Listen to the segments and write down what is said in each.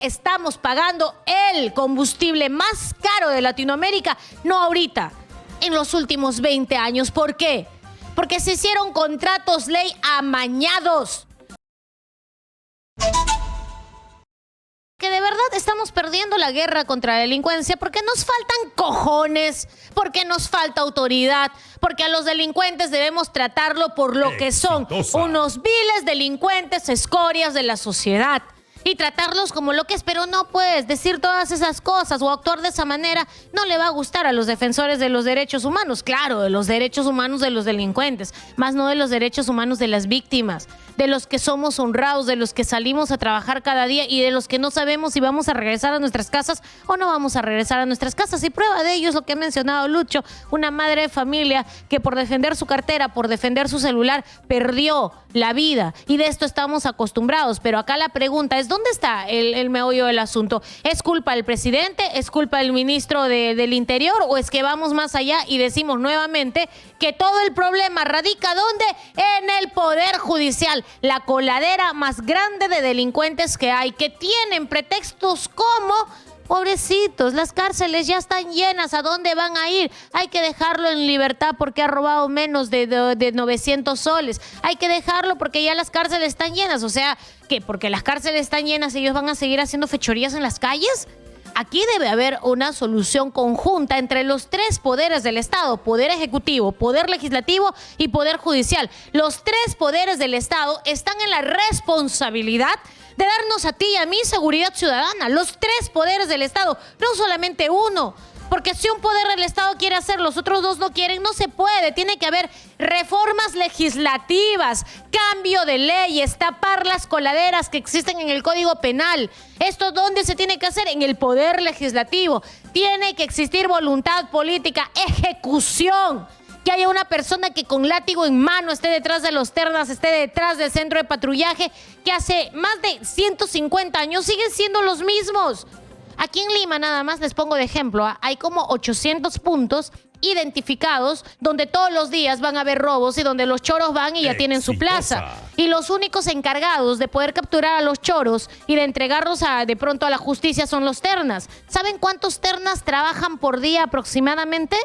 Estamos pagando el combustible más caro de Latinoamérica, no ahorita, en los últimos 20 años. ¿Por qué? Porque se hicieron contratos ley amañados. Que de verdad estamos perdiendo la guerra contra la delincuencia porque nos faltan cojones, porque nos falta autoridad, porque a los delincuentes debemos tratarlo por lo que son, unos viles delincuentes, escorias de la sociedad. Y tratarlos como lo que es, pero no puedes decir todas esas cosas o actuar de esa manera. No le va a gustar a los defensores de los derechos humanos, claro, de los derechos humanos de los delincuentes, más no de los derechos humanos de las víctimas, de los que somos honrados, de los que salimos a trabajar cada día y de los que no sabemos si vamos a regresar a nuestras casas o no vamos a regresar a nuestras casas. Y prueba de ello es lo que ha mencionado Lucho, una madre de familia que por defender su cartera, por defender su celular, perdió la vida. Y de esto estamos acostumbrados, pero acá la pregunta es, ¿dónde está el meollo del asunto? ¿Es culpa del presidente? ¿Es culpa del ministro del Interior? ¿O es que vamos más allá y decimos nuevamente que todo el problema radica ¿dónde? En el Poder Judicial, la coladera más grande de delincuentes que hay, que tienen pretextos como... Pobrecitos, las cárceles ya están llenas, ¿a dónde van a ir? Hay que dejarlo en libertad porque ha robado menos de 900 soles. Hay que dejarlo porque ya las cárceles están llenas. O sea, ¿qué? ¿Porque las cárceles están llenas ellos van a seguir haciendo fechorías en las calles? Aquí debe haber una solución conjunta entre los tres poderes del Estado, poder ejecutivo, poder legislativo y poder judicial. Los tres poderes del Estado están en la responsabilidad de darnos a ti y a mí seguridad ciudadana. Los tres poderes del Estado, no solamente uno. Porque si un poder del Estado quiere hacer, los otros dos no quieren, no se puede. Tiene que haber reformas legislativas, cambio de leyes, tapar las coladeras que existen en el Código Penal. ¿Esto dónde se tiene que hacer? En el poder legislativo. Tiene que existir voluntad política, ejecución. Que haya una persona que con látigo en mano esté detrás de los ternas, esté detrás del centro de patrullaje, que hace más de 150 años siguen siendo los mismos. Aquí en Lima, nada más les pongo de ejemplo, hay como 800 puntos identificados donde todos los días van a haber robos y donde los choros van y ya tienen su plaza. Y los únicos encargados de poder capturar a los choros y de entregarlos de pronto a la justicia son los ternas. ¿Saben cuántos ternas trabajan por día aproximadamente?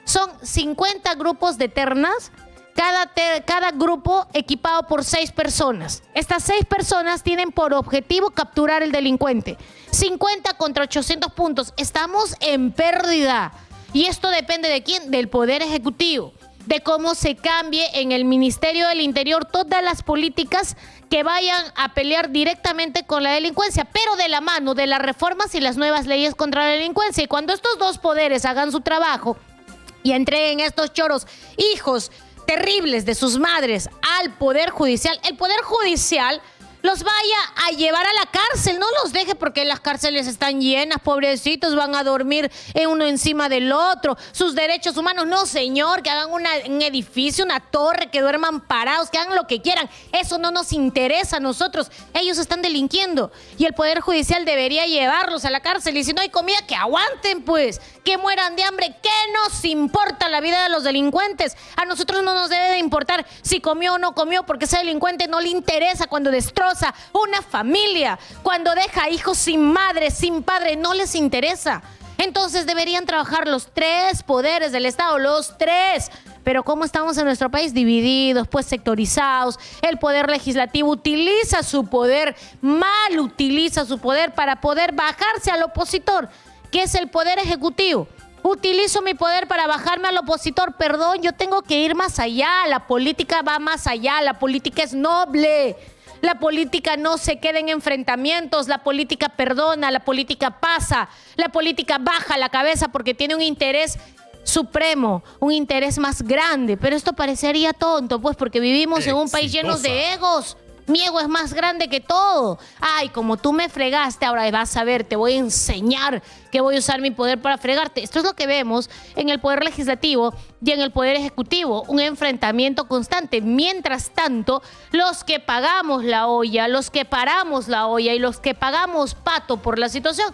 Son 50 grupos de ternas, cada grupo equipado por 6 personas. Estas 6 personas tienen por objetivo capturar al delincuente. 50 contra 800 puntos. Estamos en pérdida. Y esto depende ¿de quién? Del Poder Ejecutivo. De cómo se cambie en el Ministerio del Interior todas las políticas que vayan a pelear directamente con la delincuencia, pero de la mano de las reformas y las nuevas leyes contra la delincuencia. Y cuando estos dos poderes hagan su trabajo y entreguen a estos choros, hijos terribles de sus madres, al Poder Judicial, el Poder Judicial los vaya a llevar a la cárcel, no los deje porque las cárceles están llenas, pobrecitos, van a dormir uno encima del otro, sus derechos humanos, no señor, que hagan un edificio, una torre, que duerman parados, que hagan lo que quieran, eso no nos interesa a nosotros, ellos están delinquiendo y el Poder Judicial debería llevarlos a la cárcel y si no hay comida, que aguanten pues, que mueran de hambre, ¿qué nos importa la vida de los delincuentes? A nosotros no nos debe de importar si comió o no comió porque ese delincuente no le interesa cuando destroza una familia, cuando deja hijos sin madre, sin padre, no les interesa. Entonces deberían trabajar los tres poderes del Estado, los tres. Pero ¿cómo estamos en nuestro país? Divididos, pues sectorizados. El Poder Legislativo utiliza su poder, mal utiliza su poder para poder bajarse al opositor, que es el Poder Ejecutivo. Utilizo mi poder para bajarme al opositor. Perdón, yo tengo que ir más allá. La política va más allá. La política es noble. La política no se queda en enfrentamientos, la política perdona, la política pasa, la política baja la cabeza porque tiene un interés supremo, un interés más grande. Pero esto parecería tonto, pues, porque vivimos en un país lleno de egos. Mi ego es más grande que todo. Ay, como tú me fregaste, ahora vas a ver, te voy a enseñar que voy a usar mi poder para fregarte. Esto es lo que vemos en el Poder Legislativo y en el Poder Ejecutivo, un enfrentamiento constante. Mientras tanto, los que pagamos la olla, los que paramos la olla y los que pagamos pato por la situación,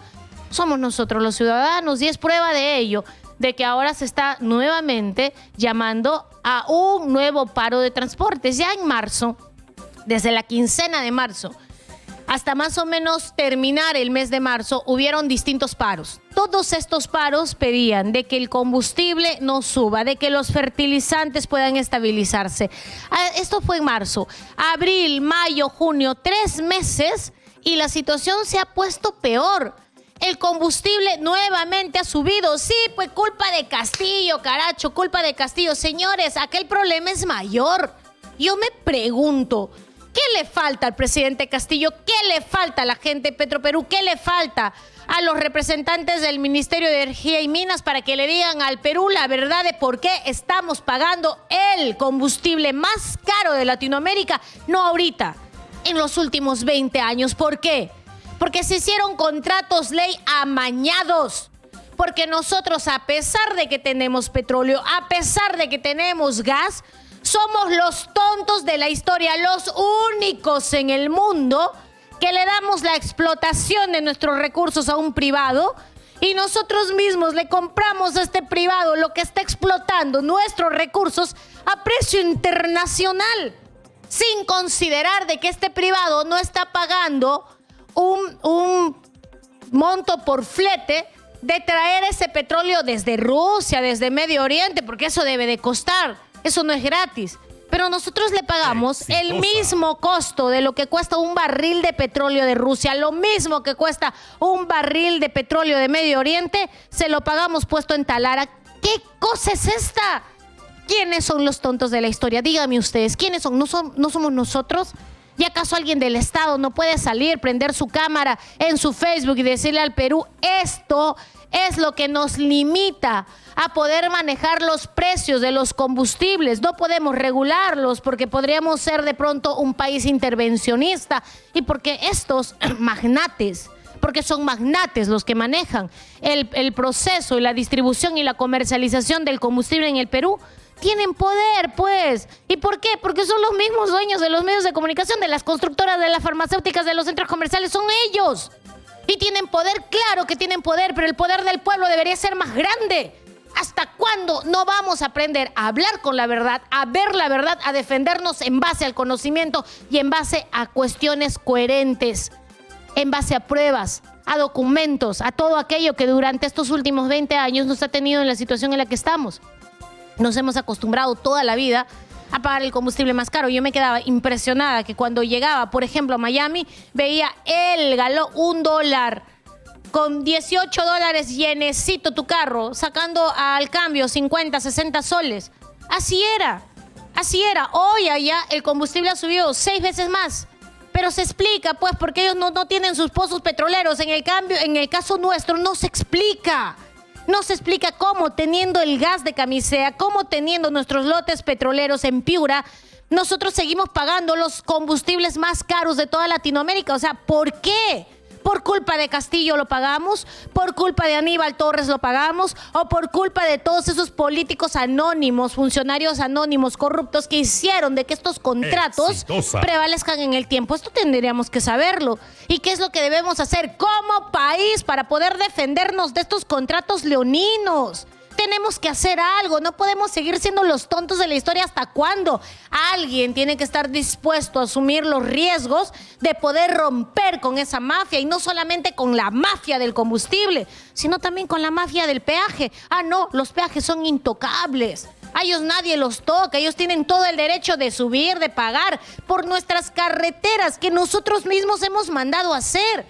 somos nosotros los ciudadanos y es prueba de ello, de que ahora se está nuevamente llamando a un nuevo paro de transportes. Ya en marzo, desde la quincena de marzo, hasta más o menos terminar el mes de marzo, hubieron distintos paros. Todos estos paros pedían de que el combustible no suba, de que los fertilizantes puedan estabilizarse. Esto fue en marzo. Abril, mayo, junio, 3 meses y la situación se ha puesto peor. El combustible nuevamente ha subido. Sí, pues culpa de Castillo, caracho, culpa de Castillo. Señores, aquel problema es mayor. Yo me pregunto, ¿qué le falta al presidente Castillo? ¿Qué le falta a la gente de Petroperú? ¿Qué le falta a los representantes del Ministerio de Energía y Minas para que le digan al Perú la verdad de por qué estamos pagando el combustible más caro de Latinoamérica? No ahorita, en los últimos 20 años. ¿Por qué? Porque se hicieron contratos ley amañados. Porque nosotros, a pesar de que tenemos petróleo, a pesar de que tenemos gas, somos los tontos de la historia, los únicos en el mundo que le damos la explotación de nuestros recursos a un privado y nosotros mismos le compramos a este privado lo que está explotando nuestros recursos a precio internacional, sin considerar de que este privado no está pagando un monto por flete de traer ese petróleo desde Rusia, desde Medio Oriente, porque eso debe de costar. Eso no es gratis. Pero nosotros le pagamos el mismo costo de lo que cuesta un barril de petróleo de Rusia, lo mismo que cuesta un barril de petróleo de Medio Oriente, se lo pagamos puesto en Talara. ¿Qué cosa es esta? ¿Quiénes son los tontos de la historia? Díganme ustedes, ¿quiénes son? ¿No somos nosotros? ¿Y acaso alguien del Estado no puede salir, prender su cámara en su Facebook y decirle al Perú, esto es lo que nos limita a poder manejar los precios de los combustibles? No podemos regularlos porque podríamos ser de pronto un país intervencionista y porque estos magnates, porque son magnates los que manejan el proceso y la distribución y la comercialización del combustible en el Perú, tienen poder, pues. ¿Y por qué? Porque son los mismos dueños de los medios de comunicación, de las constructoras, de las farmacéuticas, de los centros comerciales. Son ellos. Y tienen poder, claro que tienen poder, pero el poder del pueblo debería ser más grande. ¿Hasta cuándo no vamos a aprender a hablar con la verdad, a ver la verdad, a defendernos en base al conocimiento y en base a cuestiones coherentes, en base a pruebas, a documentos, a todo aquello que durante estos últimos 20 años nos ha tenido en la situación en la que estamos? Nos hemos acostumbrado toda la vida a pagar el combustible más caro. Yo me quedaba impresionada que cuando llegaba, por ejemplo, a Miami, veía el galón $1 con $18 llenecito tu carro, sacando al cambio 50, 60 soles. Así era. Hoy allá el combustible ha subido 6 veces más. Pero se explica, pues, porque ellos no tienen sus pozos petroleros. En el caso nuestro no se explica. No se explica cómo, teniendo el gas de Camisea, cómo teniendo nuestros lotes petroleros en Piura, nosotros seguimos pagando los combustibles más caros de toda Latinoamérica. O sea, ¿por qué? ¿Por culpa de Castillo lo pagamos? ¿Por culpa de Aníbal Torres lo pagamos? ¿O por culpa de todos esos políticos anónimos, funcionarios anónimos, corruptos que hicieron de que estos contratos prevalezcan en el tiempo? Esto tendríamos que saberlo. ¿Y qué es lo que debemos hacer como país para poder defendernos de estos contratos leoninos? Tenemos que hacer algo, no podemos seguir siendo los tontos de la historia. ¿Hasta cuándo? Alguien tiene que estar dispuesto a asumir los riesgos de poder romper con esa mafia, y no solamente con la mafia del combustible, sino también con la mafia del peaje. Ah, no, los peajes son intocables. A ellos nadie los toca, ellos tienen todo el derecho de subir, de pagar por nuestras carreteras que nosotros mismos hemos mandado a hacer.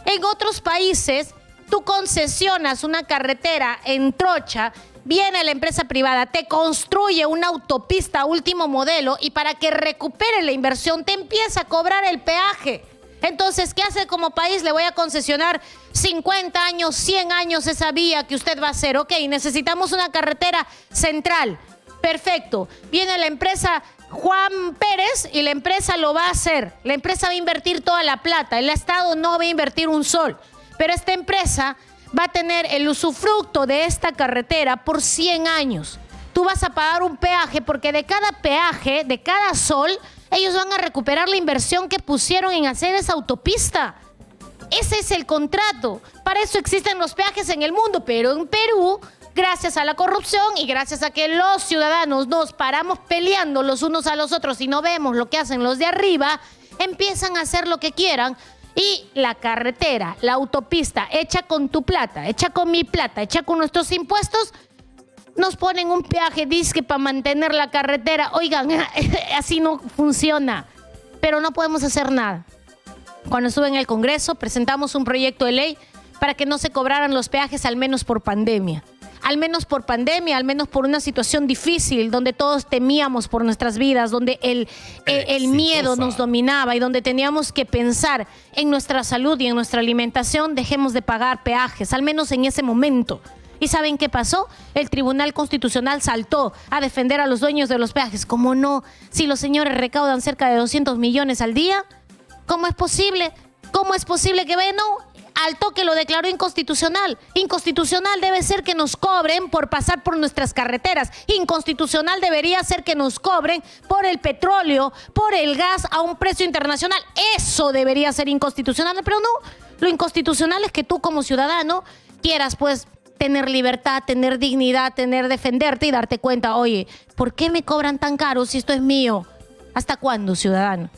En otros países, tú concesionas una carretera en trocha, viene la empresa privada, te construye una autopista último modelo y para que recupere la inversión te empieza a cobrar el peaje. Entonces, ¿qué hace como país? Le voy a concesionar 50 años, 100 años esa vía que usted va a hacer. Ok, necesitamos una carretera central. Perfecto. Viene la empresa Juan Pérez y la empresa lo va a hacer. La empresa va a invertir toda la plata. El Estado no va a invertir un sol. Pero esta empresa va a tener el usufructo de esta carretera por 100 años. Tú vas a pagar un peaje porque de cada peaje, de cada sol, ellos van a recuperar la inversión que pusieron en hacer esa autopista. Ese es el contrato. Para eso existen los peajes en el mundo, pero en Perú, gracias a la corrupción y gracias a que los ciudadanos nos paramos peleando los unos a los otros y no vemos lo que hacen los de arriba, empiezan a hacer lo que quieran. y la carretera, la autopista, hecha con tu plata, hecha con mi plata, hecha con nuestros impuestos, nos ponen un peaje disque para mantener la carretera. Oigan, así no funciona, pero no podemos hacer nada. Cuando estuve en el Congreso, presentamos un proyecto de ley para que no se cobraran los peajes, al menos por pandemia. Al menos por pandemia, al menos por una situación difícil, donde todos temíamos por nuestras vidas, donde el miedo nos dominaba y donde teníamos que pensar en nuestra salud y en nuestra alimentación. Dejemos de pagar peajes, al menos en ese momento. ¿Y saben qué pasó? El Tribunal Constitucional saltó a defender a los dueños de los peajes. ¿Cómo no? Si los señores recaudan cerca de 200 millones al día, ¿cómo es posible? ¿Cómo es posible que bueno, al toque lo declaró inconstitucional? Inconstitucional debe ser que nos cobren por pasar por nuestras carreteras. Inconstitucional debería ser que nos cobren por el petróleo, por el gas a un precio internacional. Eso debería ser inconstitucional, pero no. Lo inconstitucional es que tú como ciudadano quieras pues tener libertad, tener dignidad, defenderte y darte cuenta, oye, ¿por qué me cobran tan caro si esto es mío? ¿Hasta cuándo, ciudadano?